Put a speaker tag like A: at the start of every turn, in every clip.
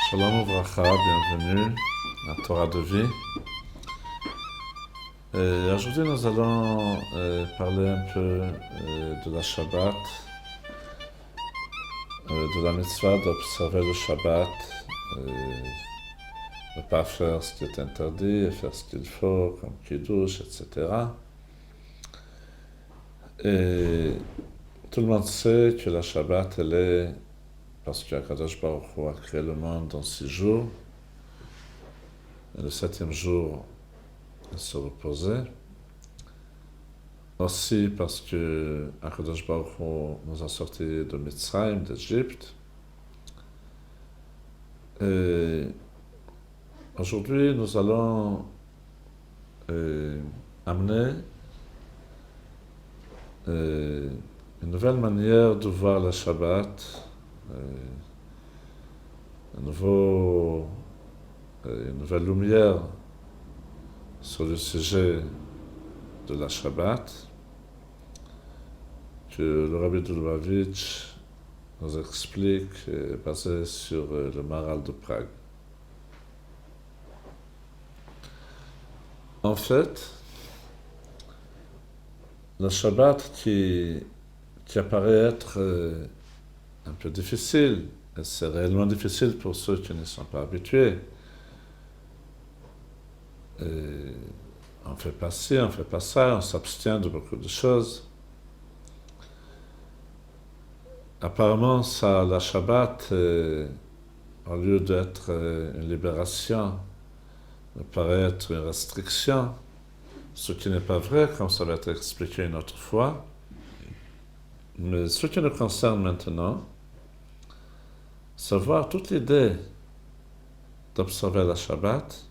A: Shalom Uvracha, bienvenue à Torah de vie. Aujourd'hui, nous allons parler un peu de la Shabbat, de la mitzvah d'observer le Shabbat, ne pas faire ce qui est interdit et faire ce qu'il faut, comme Kiddush, etc. Et tout le monde sait que la Shabbat, elle est, parce qu'Akadosh Baruch Hu a créé le monde en 6 jours, et le 7e jour, il se reposait. Aussi parce que Akadosh Baruch Hu nous a sortis de Mitzrayim, d'Égypte. Et aujourd'hui, nous allons amener une nouvelle manière de voir le Shabbat, une nouvelle lumière sur le sujet de la Shabbat, que le Rabbi de Lubavitch nous explique, basé sur le Maharal de Prague. En fait, le Shabbat qui apparaît être un peu difficile, et c'est réellement difficile pour ceux qui ne sont pas habitués. Et on ne fait pas ci, on ne fait pas ça, on s'abstient de beaucoup de choses. Apparemment, la Shabbat, au lieu d'être une libération, me paraît être une restriction, ce qui n'est pas vrai, comme ça va être expliqué une autre fois. Mais ce qui nous concerne maintenant, c'est voir toute l'idée d'observer la Shabbat.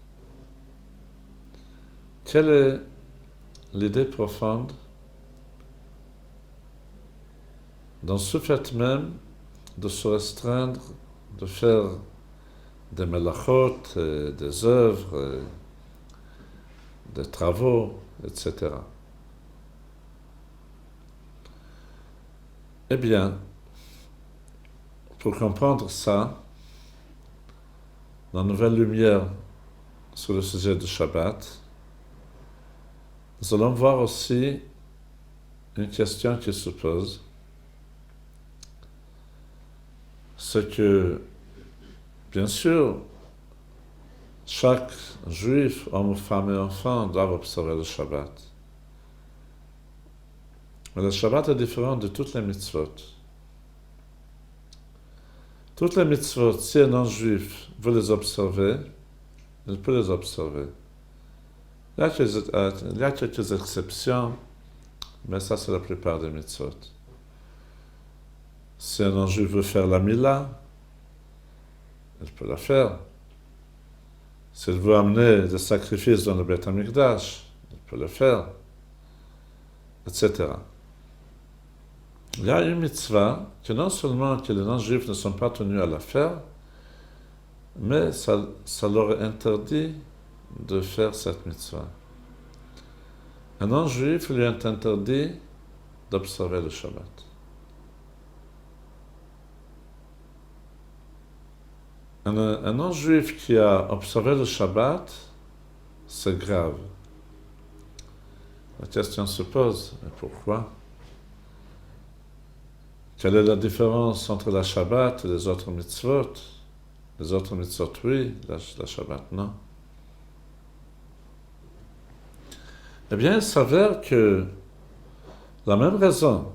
A: Quelle est l'idée profonde dans ce fait même de se restreindre, de faire des melachot, des œuvres, des travaux, etc. Eh bien, pour comprendre ça, la nouvelle lumière sur le sujet du Shabbat, nous allons voir aussi une question qui se pose. C'est que, bien sûr, chaque juif, homme, femme et enfant, doivent observer le Shabbat. Mais le Shabbat est différent de toutes les mitzvot. Toutes les mitzvot, si un non-juif veut les observer, il peut les observer. Il y a quelques exceptions, mais ça c'est la plupart des mitzvot. Si un non-juif veut faire la Mila, il peut la faire. S'il veut amener des sacrifices dans le Beth Amikdash, il peut le faire, etc. Il y a une mitzvah que non seulement que les non-juifs ne sont pas tenus à la faire, mais ça leur est interdit de faire cette mitzvah. Un non-juif lui est interdit d'observer le Shabbat. Un non-juif qui a observé le Shabbat, c'est grave. La question se pose, mais pourquoi? Quelle est la différence entre la Shabbat et les autres mitzvot? Les autres mitzvot, oui, la Shabbat, non. Eh bien, il s'avère que la même raison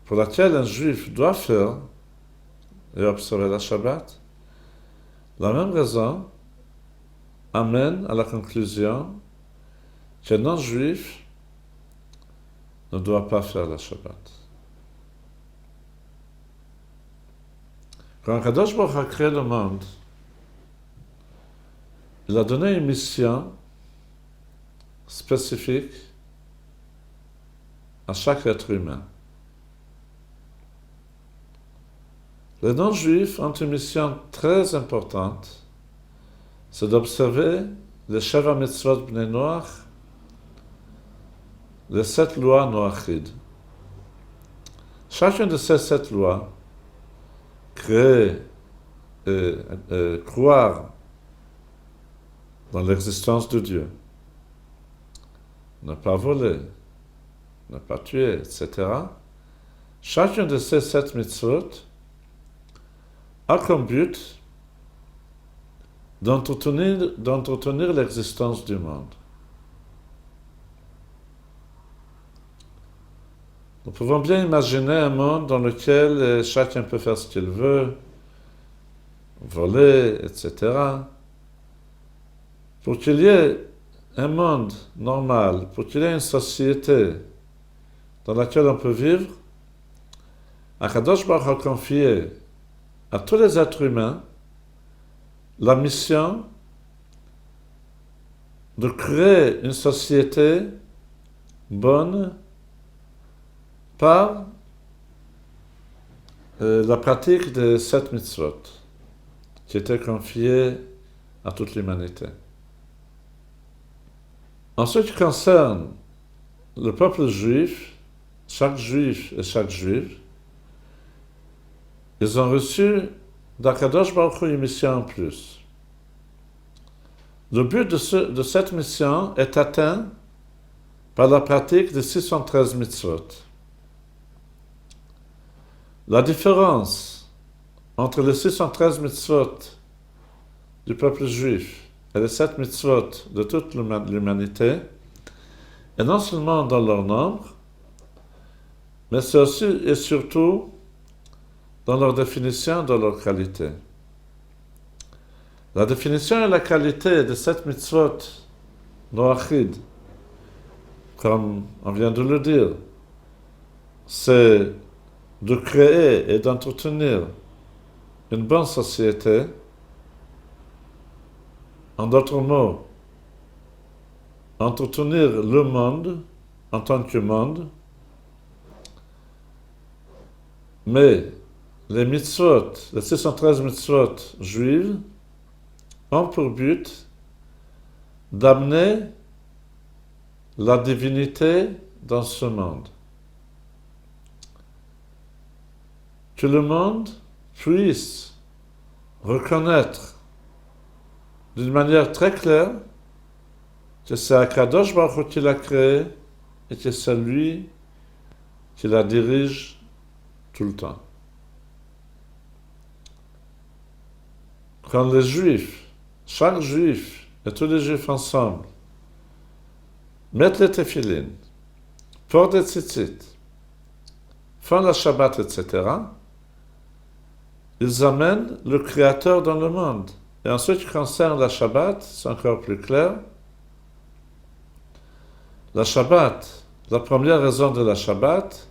A: pour laquelle un juif doit faire et observer la Shabbat, la même raison amène à la conclusion qu'un non-juif ne doit pas faire la Shabbat. Quand Kadosh Baruch Hu a créé le monde, il a donné une mission spécifique à chaque être humain. Les non-juifs ont une mission très importante, c'est d'observer les Sheva Mitzvot Bnei Noach, les 7 lois Noachides. Chacune de ces 7 lois crée croire dans l'existence de Dieu, ne pas voler, ne pas tuer, etc., chacune de ces 7 mitzvot a comme but d'entretenir l'existence du monde. Nous pouvons bien imaginer un monde dans lequel chacun peut faire ce qu'il veut, voler, etc. Pour qu'il y ait un monde normal, pour qu'il y ait une société dans laquelle on peut vivre, Akadosh Baruch a confié à tous les êtres humains la mission de créer une société bonne par la pratique des 7 mitzvot qui étaient confiées à toute l'humanité. En ce qui concerne le peuple juif, chaque juif et chaque juive, ils ont reçu d'Akadosh Baruch Hu une mission en plus. Le but de cette mission est atteint par la pratique des 613 mitzvot. La différence entre les 613 mitzvot du peuple juif et les 7 mitzvot de toute l'humanité est non seulement dans leur nombre, mais c'est aussi et surtout dans leur définition, dans leur qualité. La définition et la qualité de cette mitzvot noachid, comme on vient de le dire, c'est de créer et d'entretenir une bonne société. En d'autres mots, entretenir le monde en tant que monde, mais les mitzvot, les 613 mitzvot juives, ont pour but d'amener la divinité dans ce monde. Que le monde puisse reconnaître d'une manière très claire que c'est Akadosh Baruch Hu qui l'a créé et que c'est lui qui la dirige tout le temps. Quand les Juifs, chaque Juif et tous les Juifs ensemble, mettent les téphilines, portent des tzitzit, font la Shabbat, etc., ils amènent le Créateur dans le monde. Et en ce qui concerne la Shabbat, c'est encore plus clair. La Shabbat, la première raison de la Shabbat,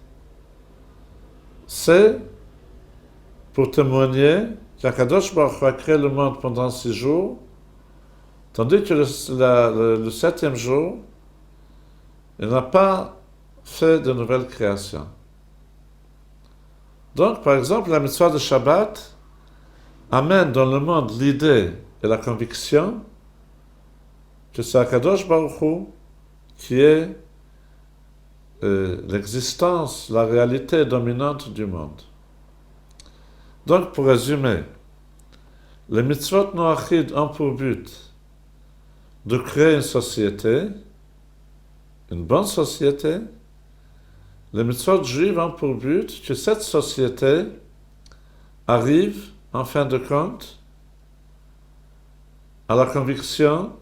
A: c'est pour témoigner qu'Akadosh Baruch Hu a créé le monde pendant 6 jours, tandis que le 7e jour, il n'a pas fait de nouvelles créations. Donc, par exemple, la mitzvah de Shabbat amène dans le monde l'idée et la conviction que c'est Akadosh Baruch Hu qui est l'existence, la réalité dominante du monde. Donc, pour résumer, les mitzvot noachid ont pour but de créer une société, une bonne société. Les mitzvot juives ont pour but que cette société arrive, en fin de compte, à la conviction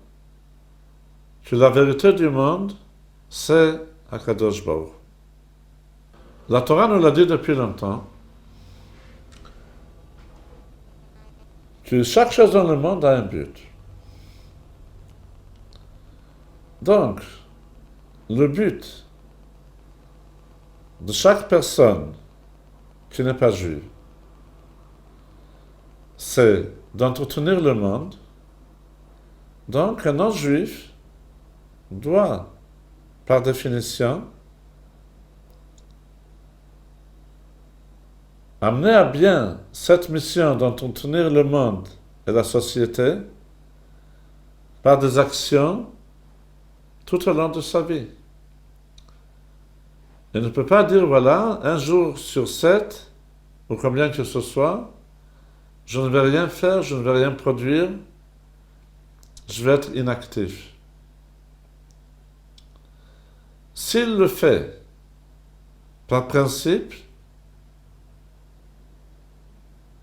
A: que la vérité du monde, c'est Akadosh Baruch Hu. La Torah nous l'a dit depuis longtemps, que chaque chose dans le monde a un but. Donc, le but de chaque personne qui n'est pas juive, c'est d'entretenir le monde. Donc, un non-juif doit, par définition, amener à bien cette mission d'entretenir le monde et la société par des actions tout au long de sa vie. Il ne peut pas dire, voilà, un jour sur 7, ou combien que ce soit, je ne vais rien faire, je ne vais rien produire, je vais être inactif. S'il le fait par principe,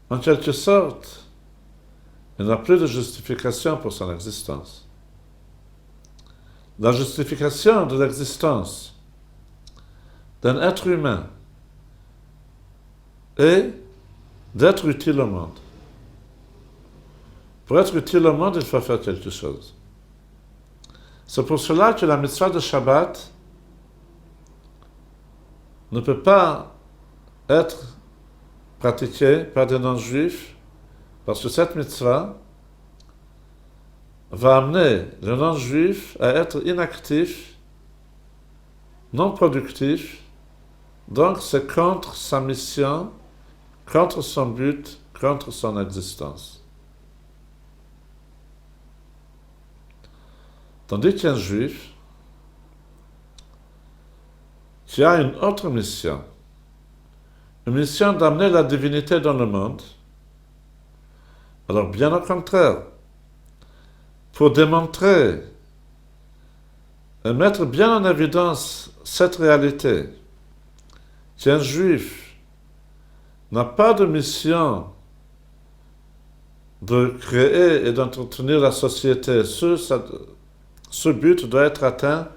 A: en quelque sorte, il n'a plus de justification pour son existence. La justification de l'existence d'un être humain est d'être utile au monde. Pour être utile au monde, il faut faire quelque chose. C'est pour cela que la mitzvah de Shabbat ne peut pas être pratiquée par des non-juifs, parce que cette mitzvah va amener le non-juif à être inactif, non productif, donc c'est contre sa mission, contre son but, contre son existence. Tandis qu'un juif qui a une autre mission, une mission d'amener la divinité dans le monde, alors bien au contraire, pour démontrer et mettre bien en évidence cette réalité, qu'un juif n'a pas de mission de créer et d'entretenir la société. Ce but doit être atteint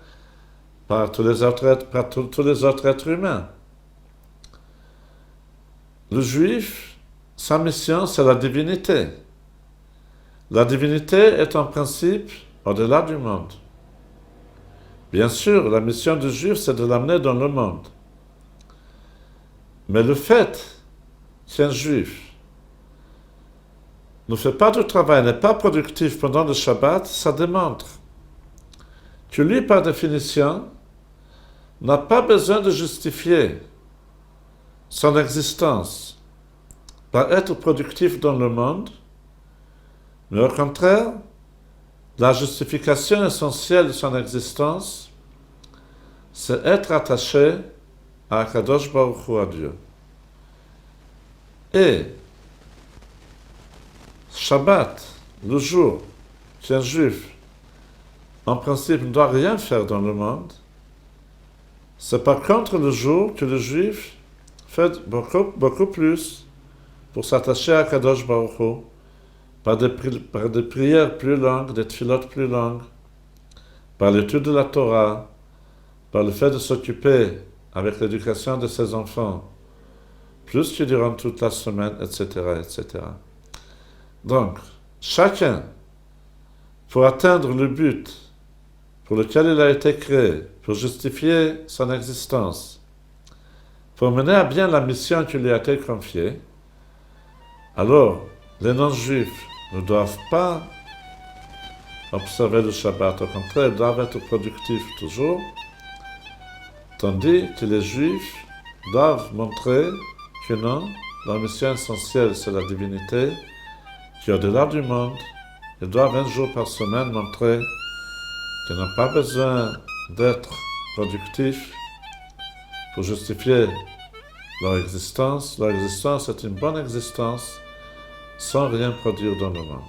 A: par tous les autres êtres humains. Le juif, sa mission, c'est la divinité. La divinité est en principe au-delà du monde. Bien sûr, la mission du juif, c'est de l'amener dans le monde. Mais le fait qu'un juif ne fait pas de travail, n'est pas productif pendant le Shabbat, ça démontre que lui, par définition, n'a pas besoin de justifier son existence par être productif dans le monde, mais au contraire, la justification essentielle de son existence, c'est être attaché à Akadosh Baruch Hu, à Dieu. Et Shabbat, le jour qu'un juif, en principe, ne doit rien faire dans le monde, c'est par contre le jour que le juif fait beaucoup plus pour s'attacher à Kadosh Baruch Hu, par des prières plus longues, des tfilotes plus longues, par l'étude de la Torah, par le fait de s'occuper avec l'éducation de ses enfants, plus que durant toute la semaine, etc., etc. Donc, chacun, pour atteindre le but pour lequel il a été créé, pour justifier son existence, pour mener à bien la mission qui lui a été confiée, alors les non-juifs ne doivent pas observer le Shabbat, au contraire, ils doivent être productifs toujours, tandis que les juifs doivent montrer que non, leur mission essentielle c'est la divinité, qu'au-delà du monde, ils doivent un jour par semaine montrer qu'ils n'ont pas besoin d'être productifs pour justifier leur existence. Leur existence est une bonne existence sans rien produire dans le monde.